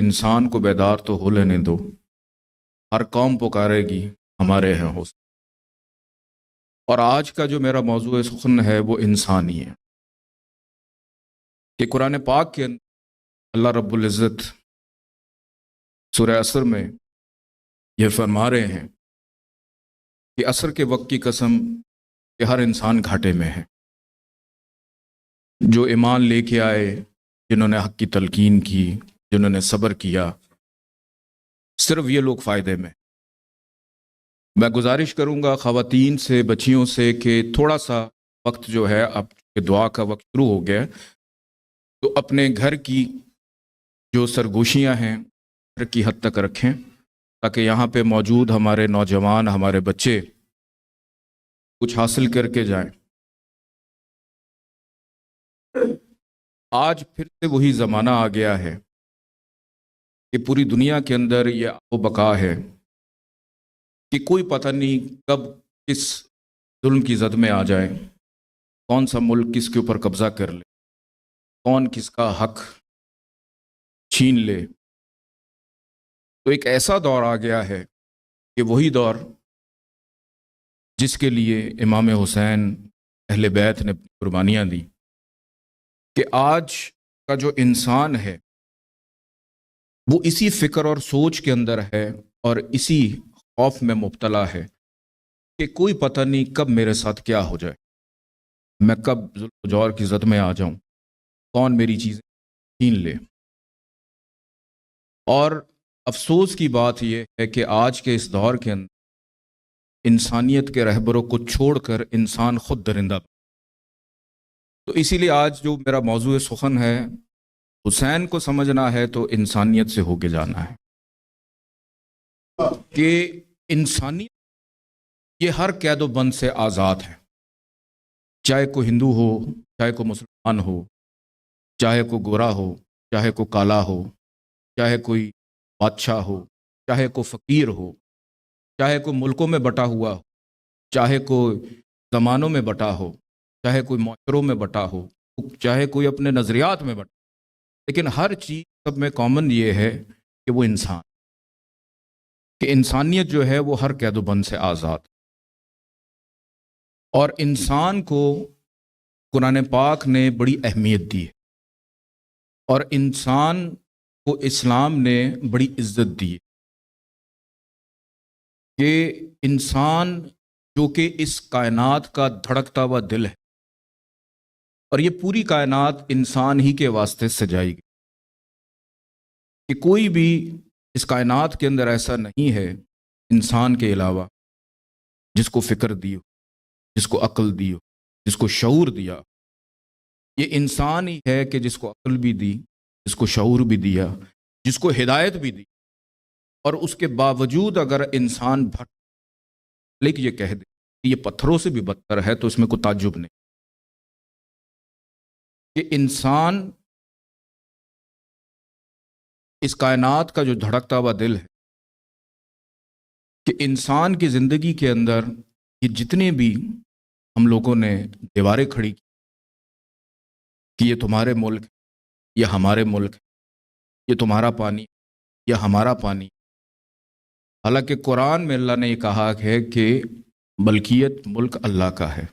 انسان کو بیدار تو ہو لینے دو، ہر قوم پکارے گی ہمارے ہیں حسن۔ اور آج کا جو میرا موضوع سخن ہے وہ انسانی ہے کہ قرآن پاک کے اندر اللہ رب العزت سورہ عصر میں یہ فرما رہے ہیں کہ عصر کے وقت کی قسم کہ ہر انسان گھاٹے میں ہے۔ جو ایمان لے کے آئے، جنہوں نے حق کی تلقین کی، جنہوں نے صبر کیا، صرف یہ لوگ فائدے میں۔ میں گزارش کروں گا خواتین سے، بچیوں سے کہ تھوڑا سا وقت جو ہے، اب دعا کا وقت شروع ہو گیا، تو اپنے گھر کی جو سرگوشیاں ہیں گھر کی حد تک رکھیں، تاکہ یہاں پہ موجود ہمارے نوجوان، ہمارے بچے کچھ حاصل کر کے جائیں۔ آج پھر سے وہی زمانہ آ گیا ہے کہ پوری دنیا کے اندر یہ آب و بقا ہے کہ کوئی پتہ نہیں کب کس ظلم کی زد میں آ جائے، کون سا ملک کس کے اوپر قبضہ کر لے، کون کس کا حق چھین لے۔ تو ایک ایسا دور آ گیا ہے کہ وہی دور جس کے لیے امام حسین اہل بیت نے قربانیاں دی، کہ آج کا جو انسان ہے وہ اسی فکر اور سوچ کے اندر ہے اور اسی خوف میں مبتلا ہے کہ کوئی پتہ نہیں کب میرے ساتھ کیا ہو جائے، میں کب ظلم و جور کی زد میں آ جاؤں، کون میری چیزیں چھین لے۔ اور افسوس کی بات یہ ہے کہ آج کے اس دور کے اندر انسانیت کے رہبروں کو چھوڑ کر انسان خود درندہ۔ تو اسی لیے آج جو میرا موضوع سخن ہے، حسین کو سمجھنا ہے تو انسانیت سے ہو کے جانا ہے، کہ انسانیت یہ ہر قید و بند سے آزاد ہے، چاہے کوئی ہندو ہو، چاہے کوئی مسلمان ہو، چاہے کوئی گورا ہو، چاہے کوئی کالا ہو، چاہے کوئی بادشاہ ہو، چاہے کوئی فقیر ہو، چاہے کوئی ملکوں میں بٹا ہوا ہو، چاہے کوئی زمانوں میں بٹا ہو، چاہے کوئی معاشروں میں بٹا ہو، چاہے کوئی اپنے نظریات میں بٹا، لیکن ہر چیز سب میں کامن یہ ہے کہ وہ انسان، کہ انسانیت جو ہے وہ ہر قید و بند سے آزاد۔ اور انسان کو قرآن پاک نے بڑی اہمیت دی ہے، اور انسان کو اسلام نے بڑی عزت دی ہے، کہ انسان جو کہ اس کائنات کا دھڑکتا ہوا دل ہے، اور یہ پوری کائنات انسان ہی کے واسطے سجائی گئی، کہ کوئی بھی اس کائنات کے اندر ایسا نہیں ہے انسان کے علاوہ جس کو فکر دی ہو، جس کو عقل دی ہو، جس کو شعور دیا۔ یہ انسان ہی ہے کہ جس کو عقل بھی دی، جس کو شعور بھی دیا، جس کو ہدایت بھی دی، اور اس کے باوجود اگر انسان لیکن یہ کہہ دے کہ یہ پتھروں سے بھی بدتر ہے، تو اس میں کوئی تعجب نہیں، کہ انسان اس کائنات کا جو دھڑکتا ہوا دل ہے، کہ انسان کی زندگی کے اندر یہ جتنے بھی ہم لوگوں نے دیواریں کھڑی کی کہ یہ تمہارے ملک، یہ ہمارے ملک، یہ تمہارا پانی، یہ ہمارا پانی، حالانکہ قرآن میں اللہ نے یہ کہا ہے کہ ملکیت ملک اللہ کا ہے،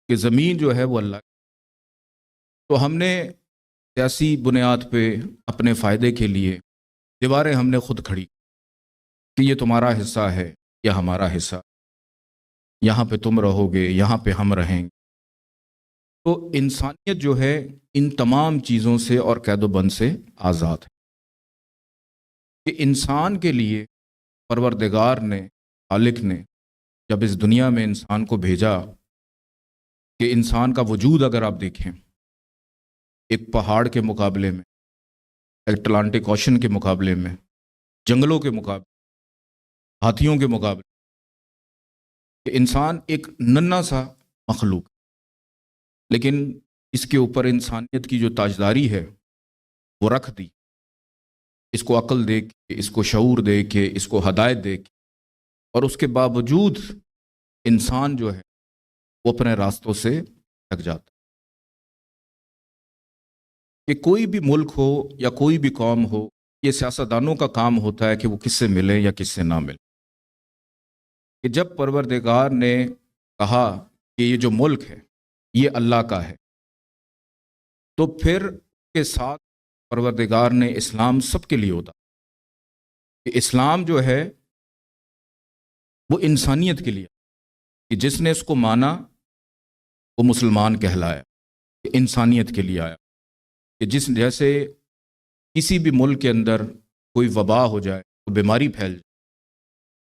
کہ زمین جو ہے وہ اللہ کی۔ تو ہم نے سیاسی بنیاد پہ اپنے فائدے کے لیے دیواریں ہم نے خود کھڑی کہ یہ تمہارا حصہ ہے، یہ ہمارا حصہ، یہاں پہ تم رہو گے، یہاں پہ ہم رہیں گے۔ تو انسانیت جو ہے ان تمام چیزوں سے اور قید و بند سے آزاد ہے، کہ انسان کے لیے پروردگار نے، خالق نے جب اس دنیا میں انسان کو بھیجا، کہ انسان کا وجود اگر آپ دیکھیں ایک پہاڑ کے مقابلے میں، اٹلانٹک اوشن کے مقابلے میں، جنگلوں کے مقابلے، ہاتھیوں کے مقابلے، کہ انسان ایک ننھا سا مخلوق، لیکن اس کے اوپر انسانیت کی جو تاجداری ہے وہ رکھ دی، اس کو عقل دے کے، اس کو شعور دے کے، اس کو ہدایت دے کے، اور اس کے باوجود انسان جو ہے وہ اپنے راستوں سے تھک جاتا ہے۔ کہ کوئی بھی ملک ہو یا کوئی بھی قوم ہو، یہ سیاستدانوں کا کام ہوتا ہے کہ وہ کس سے ملے یا کس سے نہ ملے. کہ جب پروردگار نے کہا کہ یہ جو ملک ہے یہ اللہ کا ہے، تو پھر اس کے ساتھ پروردگار نے اسلام سب کے لیے ہوتا کہ اسلام جو ہے وہ انسانیت کے لیے، کہ جس نے اس کو مانا وہ مسلمان کہلایا، کہ انسانیت کے لیے آیا. کہ جیسے کسی بھی ملک کے اندر کوئی وبا ہو جائے، کوئی بیماری پھیل جائے،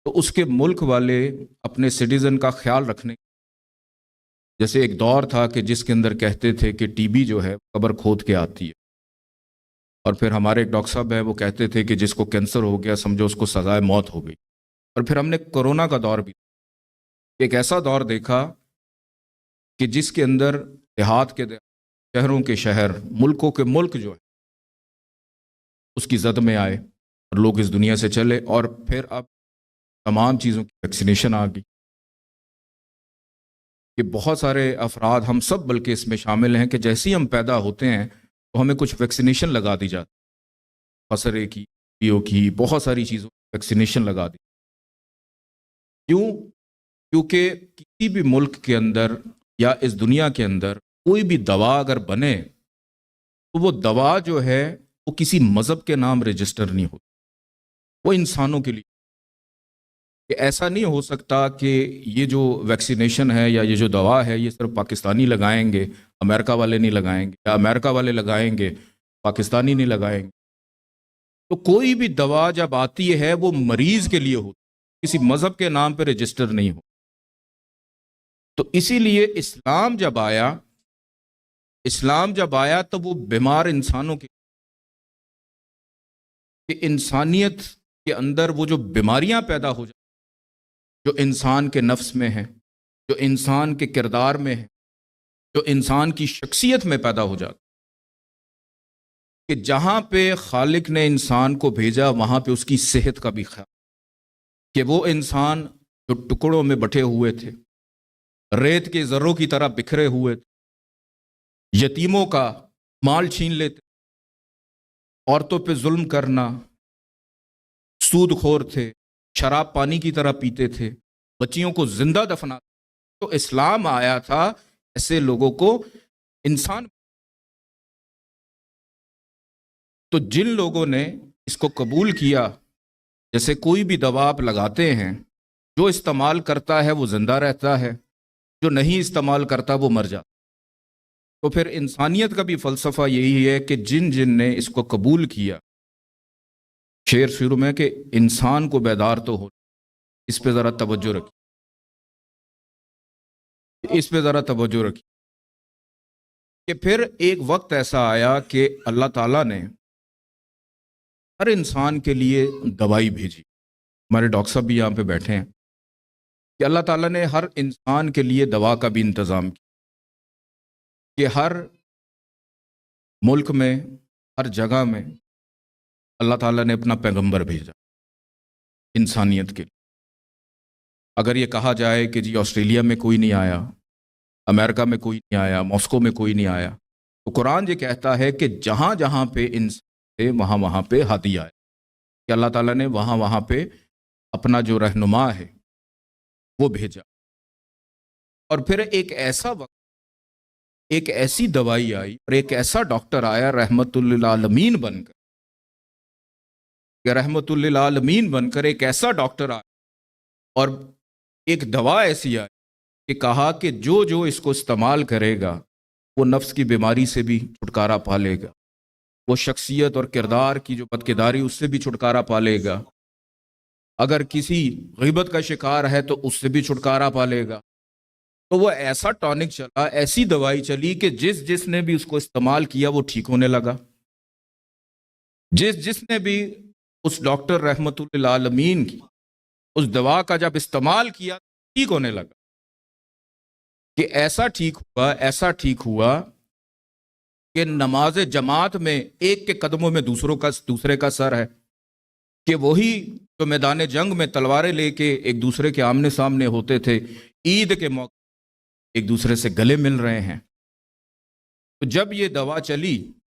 تو اس کے ملک والے اپنے سٹیزن کا خیال رکھنے، جیسے ایک دور تھا کہ جس کے اندر کہتے تھے کہ ٹی بی جو ہے قبر کھود کے آتی ہے، اور پھر ہمارے ایک ڈاکٹر صاحب ہیں وہ کہتے تھے کہ جس کو کینسر ہو گیا سمجھو اس کو سزائے موت ہو گئی. اور پھر ہم نے کورونا کا دور بھی، ایک ایسا دور دیکھا کہ جس کے اندر دیہات کے شہروں کے شہر، ملکوں کے ملک جو ہے اس کی زد میں آئے اور لوگ اس دنیا سے چلے. اور پھر اب تمام چیزوں کی ویکسینیشن آ گئی کہ بہت سارے افراد، ہم سب بلکہ اس میں شامل ہیں، کہ جیسے ہی ہم پیدا ہوتے ہیں تو ہمیں کچھ ویکسینیشن لگا دی جاتی، خسرے کی، پیو کی، بہت ساری چیزوں کی ویکسینیشن لگا دی. کیوں؟ کیونکہ کسی بھی ملک کے اندر یا اس دنیا کے اندر کوئی بھی دوا اگر بنے تو وہ دوا جو ہے وہ کسی مذہب کے نام رجسٹر نہیں ہوتی، وہ انسانوں کے لیے. کہ ایسا نہیں ہو سکتا کہ یہ جو ویکسینیشن ہے یا یہ جو دوا ہے یہ صرف پاکستانی لگائیں گے، امریکہ والے نہیں لگائیں گے، یا امریکہ والے لگائیں گے پاکستانی نہیں لگائیں گے. تو کوئی بھی دوا جب آتی ہے وہ مریض کے لیے ہوتی، کسی مذہب کے نام پہ رجسٹر نہیں ہو. تو اسی لیے اسلام جب آیا تو وہ بیمار انسانوں کے، کہ انسانیت کے اندر وہ جو بیماریاں پیدا ہو جائیں، جو انسان کے نفس میں ہیں، جو انسان کے کردار میں ہے، جو انسان کی شخصیت میں پیدا ہو جاتا، کہ جہاں پہ خالق نے انسان کو بھیجا وہاں پہ اس کی صحت کا بھی خیال، کہ وہ انسان جو ٹکڑوں میں بٹے ہوئے تھے، ریت کے ذروں کی طرح بکھرے ہوئے تھے، یتیموں کا مال چھین لیتے، عورتوں پہ ظلم کرنا، سود خور تھے، شراب پانی کی طرح پیتے تھے، بچیوں کو زندہ دفنا. تو اسلام آیا تھا ایسے لوگوں کو انسان. تو جن لوگوں نے اس کو قبول کیا، جیسے کوئی بھی دوا آپ لگاتے ہیں، جو استعمال کرتا ہے وہ زندہ رہتا ہے، جو نہیں استعمال کرتا وہ مر جاتا. تو پھر انسانیت کا بھی فلسفہ یہی ہے کہ جن نے اس کو قبول کیا، شعر شروع میں کہ انسان کو بیدار تو ہو، اس پہ ذرا توجہ رکھیے، اس پہ ذرا توجہ رکھیے. کہ پھر ایک وقت ایسا آیا کہ اللہ تعالیٰ نے ہر انسان کے لیے دوائی بھیجی. ہمارے ڈاکٹر صاحب بھی یہاں پہ بیٹھے ہیں کہ اللہ تعالیٰ نے ہر انسان کے لیے دوا کا بھی انتظام کیا، کہ ہر ملک میں، ہر جگہ میں اللہ تعالیٰ نے اپنا پیغمبر بھیجا انسانیت کے لیے. اگر یہ کہا جائے کہ جی آسٹریلیا میں کوئی نہیں آیا، امریکہ میں کوئی نہیں آیا، ماسکو میں کوئی نہیں آیا، تو قرآن یہ کہتا ہے کہ جہاں جہاں پہ انسان تھے وہاں وہاں پہ ہادی آئے، کہ اللہ تعالیٰ نے وہاں وہاں پہ اپنا جو رہنما ہے وہ بھیجا. اور پھر ایک ایسا وقت، ایک ایسی دوائی آئی اور ایک ایسا ڈاکٹر آیا رحمت للعالمین بن کر، کہ رحمت للعالمین بن کر ایک ایسا ڈاکٹر آیا اور ایک دوا ایسی آئی کہ کہا کہ جو اس کو استعمال کرے گا وہ نفس کی بیماری سے بھی چھٹکارا پا لے گا، وہ شخصیت اور کردار کی جو بدکرداری اس سے بھی چھٹکارا پا لے گا، اگر کسی غیبت کا شکار ہے تو اس سے بھی چھٹکارا پا لے گا. تو وہ ایسا ٹانک چلا، ایسی دوائی چلی کہ جس نے بھی اس کو استعمال کیا وہ ٹھیک ہونے لگا. جس نے بھی اس ڈاکٹر رحمت للعالمین کی اس دوا کا جب استعمال کیا ٹھیک ہونے لگا. کہ ایسا ٹھیک ہوا کہ نماز جماعت میں ایک کے قدموں میں دوسرے کا سر ہے، کہ وہی جو میدان جنگ میں تلواریں لے کے ایک دوسرے کے آمنے سامنے ہوتے تھے، عید کے موقع ایک دوسرے سے گلے مل رہے ہیں. تو جب یہ دوا چلی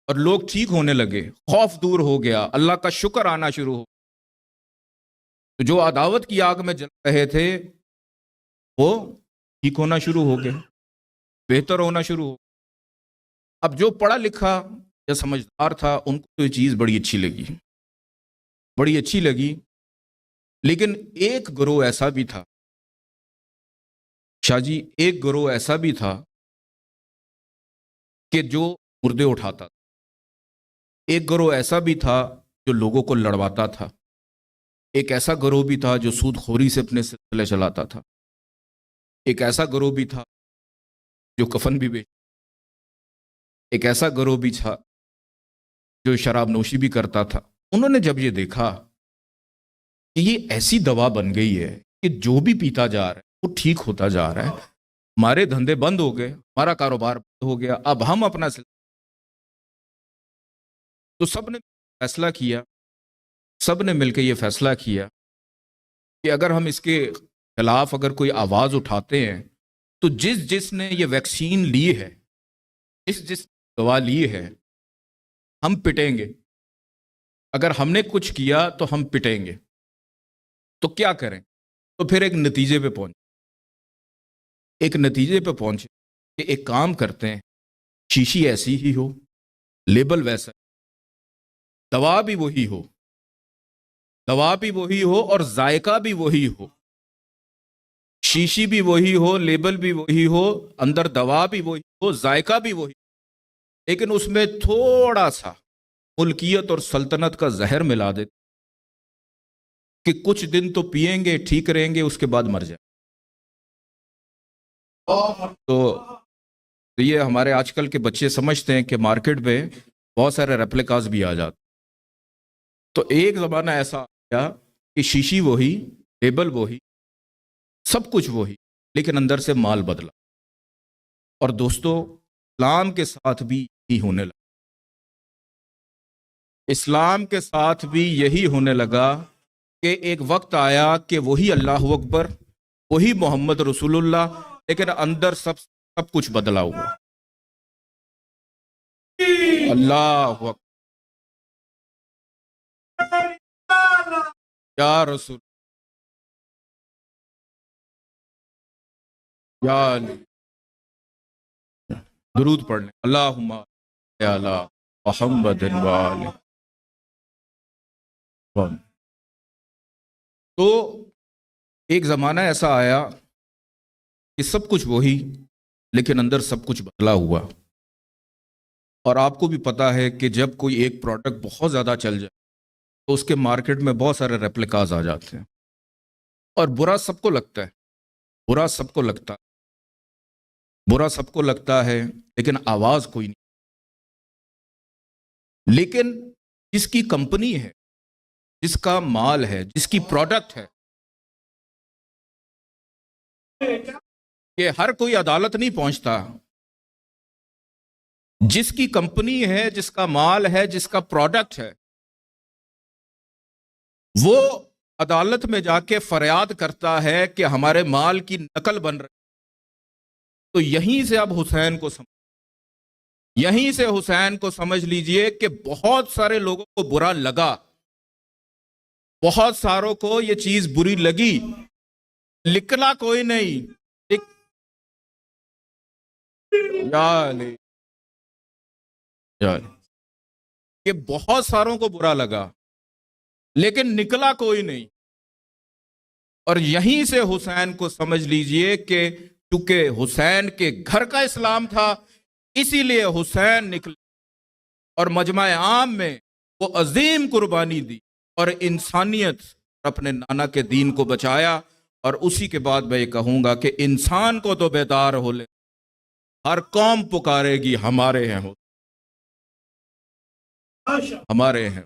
اور لوگ ٹھیک ہونے لگے، خوف دور ہو گیا، اللہ کا شکر آنا شروع ہو، تو جو عداوت کی آگ میں جل رہے تھے وہ ٹھیک ہونا شروع ہو گئے، بہتر ہونا شروع ہو۔ اب جو پڑھا لکھا یا سمجھدار تھا ان کو تو یہ چیز بڑی اچھی لگی، بڑی اچھی لگی، لیکن ایک گروہ ایسا بھی تھا شاہ جی، ایک گروہ ایسا بھی تھا کہ جو مردے اٹھاتا تھا، ایک گروہ ایسا بھی تھا جو لوگوں کو لڑواتا تھا، ایک ایسا گروہ بھی تھا جو سود خوری سے اپنے سلسلے چلاتا تھا، ایک ایسا گروہ بھی تھا جو کفن بھی بیچ، ایک ایسا گروہ بھی تھا جو شراب نوشی بھی کرتا تھا۔ انہوں نے جب یہ دیکھا کہ یہ ایسی دوا بن گئی ہے کہ جو بھی پیتا جا رہا ہے وہ ٹھیک ہوتا جا رہا ہے، ہمارے دھندے بند ہو گئے، ہمارا کاروبار بند ہو گیا، اب ہم اپنا تو سب نے فیصلہ کیا، سب نے مل کے یہ فیصلہ کیا کہ اگر ہم اس کے خلاف اگر کوئی آواز اٹھاتے ہیں تو جس نے یہ ویکسین لی ہے، جس دوا لی ہے، ہم پٹیں گے، اگر ہم نے کچھ کیا تو ہم پٹیں گے، تو کیا کریں؟ تو پھر ایک نتیجے پہ پہنچے کہ ایک کام کرتے ہیں، شیشی ایسی ہی ہو، لیبل ویسا، دوا بھی وہی ہو اور ذائقہ بھی وہی ہو، شیشی بھی وہی ہو، لیبل بھی وہی ہو، اندر دوا بھی وہی ہو، ذائقہ بھی وہی، لیکن اس میں تھوڑا سا ملکیت اور سلطنت کا زہر ملا دے کہ کچھ دن تو پئیں گے، ٹھیک رہیں گے، اس کے بعد مر جائیں۔ تو یہ ہمارے آج کل کے بچے سمجھتے ہیں کہ مارکیٹ میں بہت سارے ریپلیکاز بھی آ جاتے، تو ایک زمانہ ایسا آیا کہ شیشی وہی، لیبل وہی، سب کچھ وہی، لیکن اندر سے مال بدلا۔ اور دوستو، اسلام کے ساتھ بھی یہی ہونے لگا، اسلام کے ساتھ بھی یہی ہونے لگا کہ ایک وقت آیا کہ وہی اللہ اکبر، وہی محمد رسول اللہ، لیکن اندر سب کچھ بدلا ہوا۔ اللہ اکبر، یا رسول، یا علی، درود پڑھ لیں، اللہم صل علی محمد و آلہ۔ تو ایک زمانہ ایسا آیا کہ سب کچھ وہی، لیکن اندر سب کچھ بدلا ہوا۔ اور آپ کو بھی پتا ہے کہ جب کوئی ایک پروڈکٹ بہت زیادہ چل جائے تو اس کے مارکیٹ میں بہت سارے ریپلیکاز آ جاتے ہیں، اور برا سب کو لگتا ہے، برا سب کو لگتا ہے، لیکن آواز کوئی نہیں۔ لیکن جس کی کمپنی ہے، جس کا مال ہے، جس کی پروڈکٹ ہے، کہ ہر کوئی عدالت نہیں پہنچتا، جس کی کمپنی ہے، جس کا مال ہے، جس کا پروڈکٹ ہے، وہ عدالت میں جا کے فریاد کرتا ہے کہ ہمارے مال کی نقل بن رہی۔ تو یہیں سے اب حسین کو سمجھ لیجئے کہ بہت سارے لوگوں کو برا لگا، بہت ساروں کو یہ چیز بری لگی، نکلا کوئی نہیں، کہ بہت ساروں کو برا لگا لیکن نکلا کوئی نہیں۔ اور یہیں سے حسین کو سمجھ لیجئے کہ چونکہ حسین کے گھر کا اسلام تھا، اسی لیے حسین نکلے اور مجمع عام میں وہ عظیم قربانی دی اور انسانیت اپنے نانا کے دین کو بچایا۔ اور اسی کے بعد میں یہ کہوں گا کہ انسان کو تو بیدار ہو لے، ہر قوم پکارے گی ہمارے ہیں ہو، ہمارے ہیں۔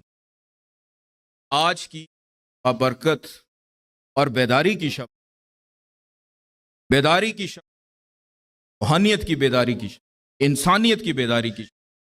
آج کی برکت اور بیداری کی شب، روحانیت کی بیداری کی شب، انسانیت کی بیداری کی شب۔